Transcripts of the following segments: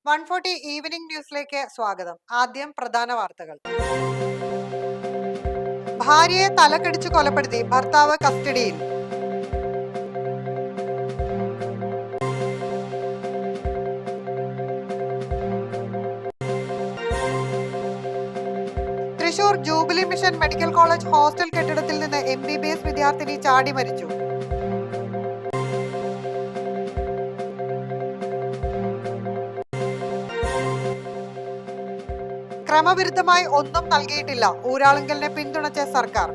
140 evening ന്യൂസിലേക്ക് സ്വാഗതം. ആദ്യം പ്രധാന വാർത്തകൾ. ഭാര്യയെ തലക്കടിച്ചു കൊലപ്പെടുത്തി ഭർത്താവ് കസ്റ്റഡിയിൽ. Thrissur Jubilee Mission Medical College hostel കെട്ടിടത്തിൽ നിന്ന് MBBS വിദ്യാർത്ഥിനി ചാടി മരിച്ചു. ക്രമവിരുദ്ധമായി ഒന്നും നൽകിയിട്ടില്ല, ഊരാളുങ്കലിനെ പിന്തുണച്ച സർക്കാർ.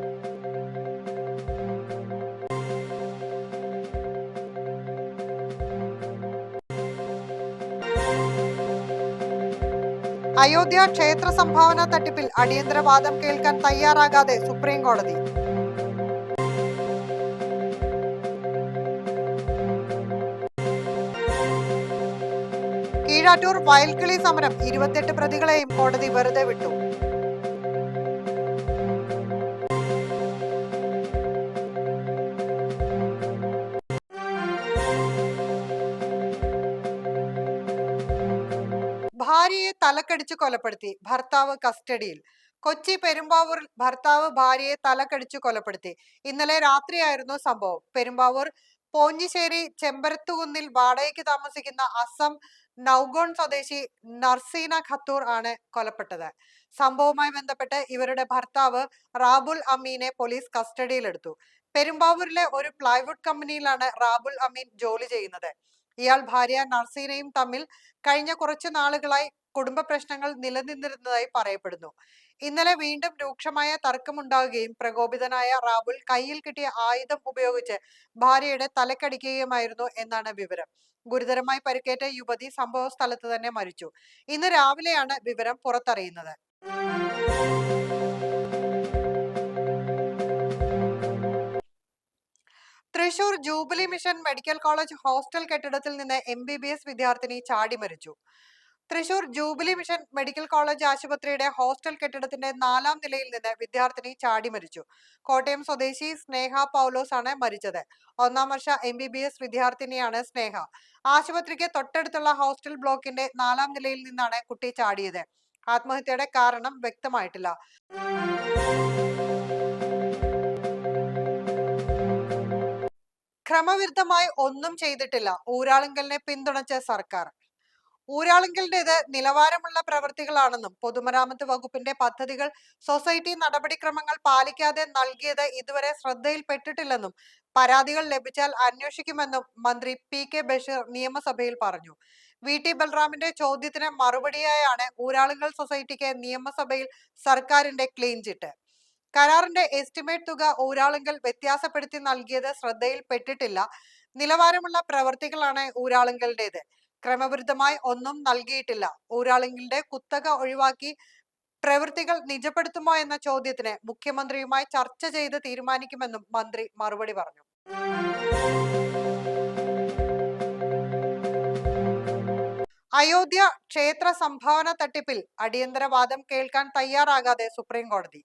അയോധ്യ ക്ഷേത്ര സംഭാവന തട്ടിപ്പിൽ അടിയന്തര വാദം കേൾക്കാൻ തയ്യാറാകാതെ സുപ്രീം കോടതി. കീഴാറ്റൂർ വയൽക്കിളി സമരം 28 പ്രതികളെയും കോടതി വെറുതെ വിട്ടു. ഭാര്യയെ തലക്കടിച്ചു കൊലപ്പെടുത്തി ഭർത്താവ് കസ്റ്റഡിയിൽ. കൊച്ചി പെരുമ്പാവൂരിൽ ഭർത്താവ് ഭാര്യയെ തലക്കടിച്ചു കൊലപ്പെടുത്തി. ഇന്നലെ രാത്രിയായിരുന്നു സംഭവം. പെരുമ്പാവൂർ പോഞ്ഞിശ്ശേരി ചെമ്പരത്തുകുന്നിൽ വാടകയ്ക്ക് താമസിക്കുന്ന അസം നൌഗോൺ സ്വദേശി നർസീന ഖത്തൂർ ആണ് കൊലപ്പെട്ടത്. സംഭവവുമായി ബന്ധപ്പെട്ട് ഇവരുടെ ഭർത്താവ് റാബുൽ അമീനെ പോലീസ് കസ്റ്റഡിയിലെടുത്തു. പെരുമ്പാവൂരിലെ ഒരു പ്ലൈവുഡ് കമ്പനിയിലാണ് റാബുൽ അമീൻ ജോലി ചെയ്യുന്നത്. ഇയാൾ ഭാര്യ നർസീനയും തമ്മിൽ കഴിഞ്ഞ കുറച്ചു നാളുകളായി കുടുംബ പ്രശ്നങ്ങൾ നിലനിന്നിരുന്നതായി പറയപ്പെടുന്നു. ഇന്നലെ വീണ്ടും രൂക്ഷമായ തർക്കമുണ്ടാവുകയും പ്രകോപിതനായ റാബുൽ കയ്യിൽ കിട്ടിയ ആയുധം ഉപയോഗിച്ച് ഭാര്യയുടെ തലക്കടിക്കുകയുമായിരുന്നു എന്നാണ് വിവരം. ഗുരുതരമായി പരിക്കേറ്റ യുവതി സംഭവ സ്ഥലത്ത് തന്നെ മരിച്ചു. ഇന്ന് രാവിലെയാണ് വിവരം പുറത്തറിയുന്നത്. Thrissur Jubilee Mission Medical College hostel കെട്ടിടത്തിൽ നിന്ന് MBBS വിദ്യാർത്ഥിനി ചാടി മരിച്ചു. Thrissur Jubilee Mission Medical College ആശുപത്രിയുടെ ഹോസ്റ്റൽ കെട്ടിടത്തിന്റെ 4ാം നിലയിൽ നിന്ന് വിദ്യാർത്ഥിനി ചാടി മരിച്ചു. കോട്ടയം സ്വദേശി സ്നേഹ പൗലോസ് ആണ് മരിച്ചത്. 1ാം വർഷ MBBS വിദ്യാർത്ഥിനിയാണ് സ്നേഹ. ആശുപത്രിക്ക് തൊട്ടടുത്തുള്ള ഹോസ്റ്റൽ ബ്ലോക്കിന്റെ 4ാം നിലയിൽ നിന്നാണ് കുട്ടി ചാടിയത്. ആത്മഹത്യയുടെ കാരണം വ്യക്തമായിട്ടില്ല. ക്രമവിരുദ്ധമായി ഒന്നും ചെയ്തിട്ടില്ല, ഊരാളുങ്കലിനെ പിന്തുണച്ച സർക്കാർ. ഊരാളുങ്കലിന്റേത് നിലവാരമുള്ള പ്രവൃത്തികളാണെന്നും പൊതുമരാമത്ത് വകുപ്പിന്റെ പദ്ധതികൾ സൊസൈറ്റി നടപടിക്രമങ്ങൾ പാലിക്കാതെ നൽകിയത് ഇതുവരെ ശ്രദ്ധയിൽപ്പെട്ടിട്ടില്ലെന്നും പരാതികൾ ലഭിച്ചാൽ അന്വേഷിക്കുമെന്നും മന്ത്രി PK ബഷീർ നിയമസഭയിൽ പറഞ്ഞു. VT ബൽറാമിന്റെ ചോദ്യത്തിന് മറുപടിയായാണ് ഊരാളുങ്കൽ സൊസൈറ്റിക്ക് നിയമസഭയിൽ സർക്കാരിന്റെ ക്ലീൻ ചിറ്റ്. കരാറിന്റെ എസ്റ്റിമേറ്റ് തുക ഊരാളുങ്കൽ വ്യത്യാസപ്പെടുത്തി നൽകിയത് ശ്രദ്ധയിൽപ്പെട്ടിട്ടില്ല. നിലവാരമുള്ള പ്രവൃത്തികളാണ് ഊരാളുങ്കലിന്റേത്. ക്രമവിരുദ്ധമായി ഒന്നും നൽകിയിട്ടില്ല. ഊരാളുങ്കലിന്റെ കുത്തക ഒഴിവാക്കി പ്രവൃത്തികൾ നിജപ്പെടുത്തുമോ എന്ന ചോദ്യത്തിന് മുഖ്യമന്ത്രിയുമായി ചർച്ച ചെയ്ത് തീരുമാനിക്കുമെന്നും മന്ത്രി മറുപടി പറഞ്ഞു. അയോധ്യ ക്ഷേത്ര സംഭാവന തട്ടിപ്പിൽ അടിയന്തര വാദം കേൾക്കാൻ തയ്യാറാകാതെ സുപ്രീം കോടതി.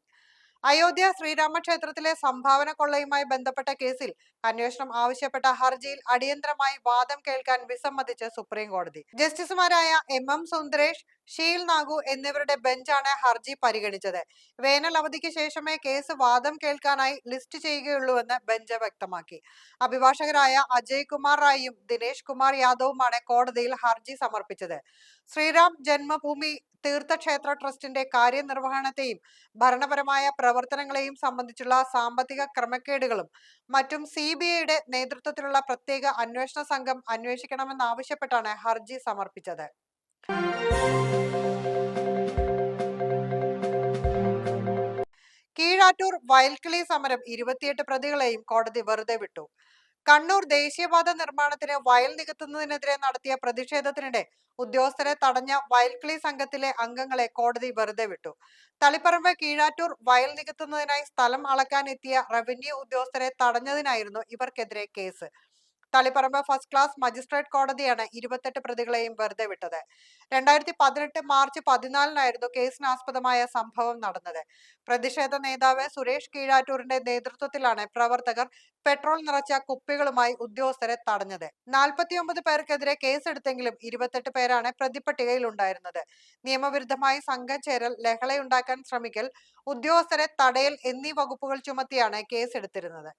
അയോധ്യ ശ്രീരാമക്ഷേത്രത്തിലെ സംഭാവന കൊള്ളയുമായി ബന്ധപ്പെട്ട കേസിൽ അന്വേഷണം ആവശ്യപ്പെട്ട ഹർജിയിൽ അടിയന്തരമായി വാദം കേൾക്കാൻ വിസമ്മതിച്ച് സുപ്രീം കോടതി. ജസ്റ്റിസുമാരായ MM സുന്ദരേഷ്, ഷീൽ നാഗു എന്നിവരുടെ ബെഞ്ചാണ് ഹർജി പരിഗണിച്ചത്. വേനൽ അവധിക്ക് ശേഷമേ കേസ് വാദം കേൾക്കാനായി ലിസ്റ്റ് ചെയ്യുകയുള്ളൂവെന്ന് ബെഞ്ച് വ്യക്തമാക്കി. അഭിഭാഷകരായ അജയ് കുമാർ റായിയും ദിനേശ് കുമാർ യാദവുമാണ് കോടതിയിൽ ഹർജി സമർപ്പിച്ചത്. ശ്രീരാം ജന്മഭൂമി തീർത്ഥക്ഷേത്ര ട്രസ്റ്റിന്റെ കാര്യനിർവഹണത്തെയും ഭരണപരമായ പ്രവർത്തനങ്ങളെയും സംബന്ധിച്ചുള്ള സാമ്പത്തിക ക്രമക്കേടുകളും മറ്റും CBIയുടെ നേതൃത്വത്തിലുള്ള പ്രത്യേക അന്വേഷണ സംഘം അന്വേഷിക്കണമെന്നാവശ്യപ്പെട്ടാണ് ഹർജി സമർപ്പിച്ചത്. കീഴാറ്റൂർ വയൽക്കിളി സമരം 28 പ്രതികളെയും കോടതി വെറുതെ വിട്ടു. കണ്ണൂർ ദേശീയപാത നിർമ്മാണത്തിന് വയൽ നികത്തുന്നതിനെതിരെ നടത്തിയ പ്രതിഷേധത്തിനിടെ ഉദ്യോഗസ്ഥരെ തടഞ്ഞ വയൽക്കിളി സംഘത്തിലെ അംഗങ്ങളെ കോടതി വെറുതെ വിട്ടു. തളിപ്പറമ്പ് കീഴാറ്റൂർ വയൽ നികത്തുന്നതിനായി സ്ഥലം അളക്കാൻ എത്തിയ റവന്യൂ ഉദ്യോഗസ്ഥരെ തടഞ്ഞതിനായിരുന്നു ഇവർക്കെതിരെ case. Taliparamba first class magistrate കോടതിയാണ് 28 പ്രതികളെയും വെറുതെ വിട്ടത്. 2018 മാർച്ച് 14-നായിരുന്നു കേസിനാസ്പദമായ സംഭവം നടന്നത്. പ്രതിഷേധ നേതാവ് സുരേഷ് കീഴാറ്റൂരിന്റെ നേതൃത്വത്തിലാണ് പ്രവർത്തകർ പെട്രോൾ നിറച്ച കുപ്പികളുമായി ഉദ്യോഗസ്ഥരെ തടഞ്ഞത്. 49 പേർക്കെതിരെ കേസെടുത്തെങ്കിലും 28 പേരാണ് പ്രതിപ്പട്ടികയിൽ ഉണ്ടായിരുന്നത്. നിയമവിരുദ്ധമായി സംഘം ചേരൽ, ലഹളയുണ്ടാക്കാൻ ശ്രമിക്കൽ, ഉദ്യോഗസ്ഥരെ തടയൽ എന്നീ വകുപ്പുകൾ ചുമത്തിയാണ് കേസെടുത്തിരുന്നത്.